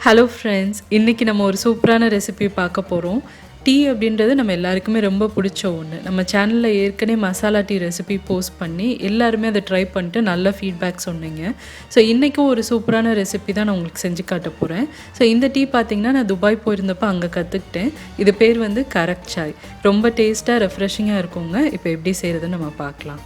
Hello friends, இன்றைக்கி நம்ம ஒரு சூப்பரான ரெசிபி பார்க்க போகிறோம். டீ அப்படின்றது நம்ம எல்லாருக்குமே ரொம்ப பிடிச்ச ஒன்று. நம்ம சேனலில் ஏற்கனவே மசாலா டீ ரெசிபி போஸ்ட் பண்ணி எல்லாருமே அதை ட்ரை பண்ணிட்டு நல்ல ஃபீட்பேக் சொன்னீங்க. ஸோ இன்றைக்கும் ஒரு சூப்பரான ரெசிபி தான் நான் உங்களுக்கு செஞ்சு காட்ட போகிறேன். ஸோ இந்த டீ பார்த்திங்கன்னா நான் துபாய் போயிருந்தப்போ அங்கே கற்றுக்கிட்டேன். இது பேர் வந்து கரக் சாய். ரொம்ப டேஸ்ட்டாக ரெஃப்ரெஷிங்காக இருக்குங்க. இப்போ எப்படி செய்கிறதுன்னு நம்ம பார்க்கலாம்.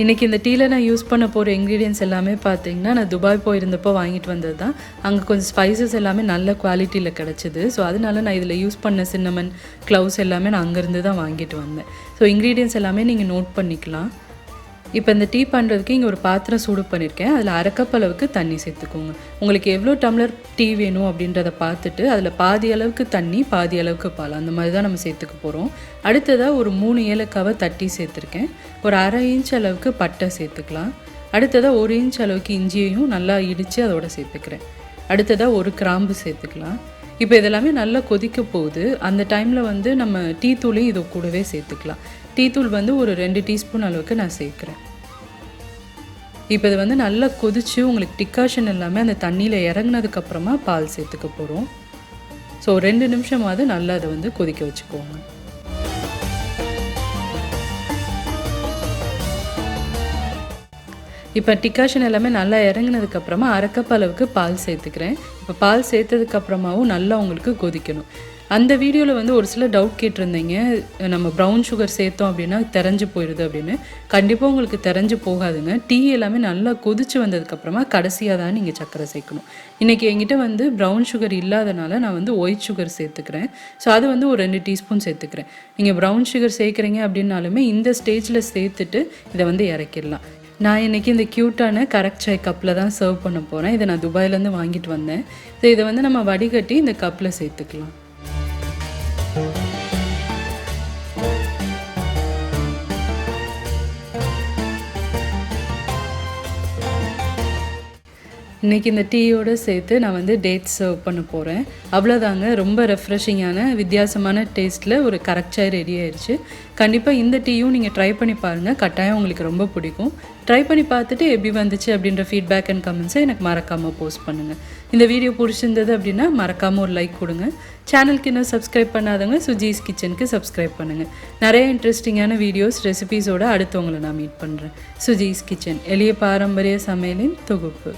இன்றைக்கி இந்த டீயில் நான் யூஸ் பண்ண போகிற இன்க்ரீடியன்ஸ் எல்லாமே பார்த்திங்கன்னா நான் துபாய் போயிருந்தப்போ வாங்கிட்டு வந்தது தான். அங்கே கொஞ்சம் ஸ்பைசஸ் எல்லாமே நல்ல குவாலிட்டியில் கிடச்சிது. ஸோ அதனால நான் இதில் யூஸ் பண்ண சின்னமன், க்ளவுஸ் எல்லாமே நான் அங்கேருந்து தான் வாங்கிட்டு வந்தேன். ஸோ இன்க்ரீடியன்ஸ் எல்லாமே நீங்கள் நோட் பண்ணிக்கலாம். இப்போ இந்த டீ பண்ணுறதுக்கு இங்கே ஒரு பாத்திரம் சூடு பண்ணியிருக்கேன். அதில் அரை கப் அளவுக்கு தண்ணி சேர்த்துக்கோங்க. உங்களுக்கு எவ்வளோ டம்ளர் டீ வேணும் அப்படின்றத பார்த்துட்டு அதில் பாதி அளவுக்கு தண்ணி, பாதி அளவுக்கு பால், அந்த மாதிரி தான் நம்ம சேர்த்துக்க போகிறோம். அடுத்ததாக ஒரு 3 ஏலக்காவை தட்டி சேர்த்துருக்கேன். ஒரு அரை இன்ச் அளவுக்கு பட்டை சேர்த்துக்கலாம். அடுத்ததாக 1 இன்ச் அளவுக்கு இஞ்சியையும் நல்லா இடித்து அதோட சேர்த்துக்கிறேன். அடுத்ததாக ஒரு கிராம்பு சேர்த்துக்கலாம். இப்போ இதெல்லாமே நல்லா கொதிக்க போகுது. அந்த டைமில் வந்து நம்ம டீ தூளையும் இது கூடவே சேர்த்துக்கலாம். டீ தூள் வந்து ஒரு 2 டீஸ்பூன் அளவுக்கு நான் சேர்க்குறேன். இப்போ இது வந்து நல்லா கொதித்து உங்களுக்கு டிக்காஷன் எல்லாமே அந்த தண்ணியில் இறங்கினதுக்கப்புறமா பால் சேர்த்துக்க போகிறோம். ஸோ 2 நிமிஷமாவது நல்லா அதை வந்து கொதிக்க வச்சுக்கோங்க. இப்போ டிக்காஷன் எல்லாமே நல்லா இறங்கினதுக்கப்புறமா அரை கப் அளவுக்கு பால் சேர்த்துக்கிறேன். இப்போ பால் சேர்த்ததுக்கப்புறமாவும் நல்லா உங்களுக்கு கொதிக்கணும். அந்த வீடியோவில் வந்து ஒரு சில டவுட் கேட்டிருந்தீங்க, நம்ம ப்ரௌன் சுகர் சேர்த்தோம் அப்படின்னா தெரிஞ்சு போயிடுது அப்படின்னு. கண்டிப்பாக உங்களுக்கு தெரிஞ்சு போகாதுங்க. டீ எல்லாமே நல்லா கொதித்து வந்ததுக்கப்புறமா கடைசியாக தான் நீங்கள் சர்க்கரை சேர்க்கணும். இன்றைக்கி என்கிட்ட வந்து ப்ரௌன் சுகர் இல்லாதனால நான் வந்து ஒயிட் சுகர் சேர்த்துக்கிறேன். ஸோ அது வந்து ஒரு 2 டீஸ்பூன் சேர்த்துக்கிறேன். நீங்கள் ப்ரௌன் சுகர் சேர்க்குறீங்க அப்படின்னாலுமே இந்த ஸ்டேஜில் சேர்த்துட்டு இதை வந்து இறக்கிடலாம். நான் இன்றைக்கி இந்த க்யூட்டான கரக் சாய் கப்பில் தான் சர்வ் பண்ண போகிறேன். இதை நான் துபாயிலேருந்து வாங்கிட்டு வந்தேன். ஸோ இதை வந்து நம்ம வடிகட்டி இந்த கப்பில் சேர்த்துக்கலாம். இன்றைக்கி இந்த டீயோடு சேர்த்து நான் வந்து டேட்ஸ் சர்வ் பண்ண போகிறேன். அவ்வளோதாங்க. ரொம்ப ரெஃப்ரெஷிங்கான வித்தியாசமான டேஸ்ட்டில் ஒரு கரக் சாய் ரெடி ஆயிடுச்சு. கண்டிப்பாக இந்த டீயும் நீங்கள் ட்ரை பண்ணி பாருங்கள். கட்டாயம் உங்களுக்கு ரொம்ப பிடிக்கும். ட்ரை பண்ணி பார்த்துட்டு எப்படி வந்துச்சு அப்படின்ற ஃபீட்பேக் அண்ட் கமெண்ட்ஸை எனக்கு மறக்காமல் போஸ்ட் பண்ணுங்கள். இந்த வீடியோ பிடிச்சிருந்தது அப்படின்னா மறக்காமல் ஒரு லைக் கொடுங்க. சேனலுக்கு இன்னும் சப்ஸ்கிரைப் பண்ணாதவங்க சுஜிஸ் கிச்சனுக்கு சப்ஸ்கிரைப் பண்ணுங்கள். நிறைய இன்ட்ரெஸ்டிங்கான வீடியோஸ், ரெசிபீஸோடு அடுத்தவங்களை நான் மீட் பண்ணுறேன். சுஜிஸ் கிச்சன், எளிய பாரம்பரிய சமையலின் தொகுப்பு.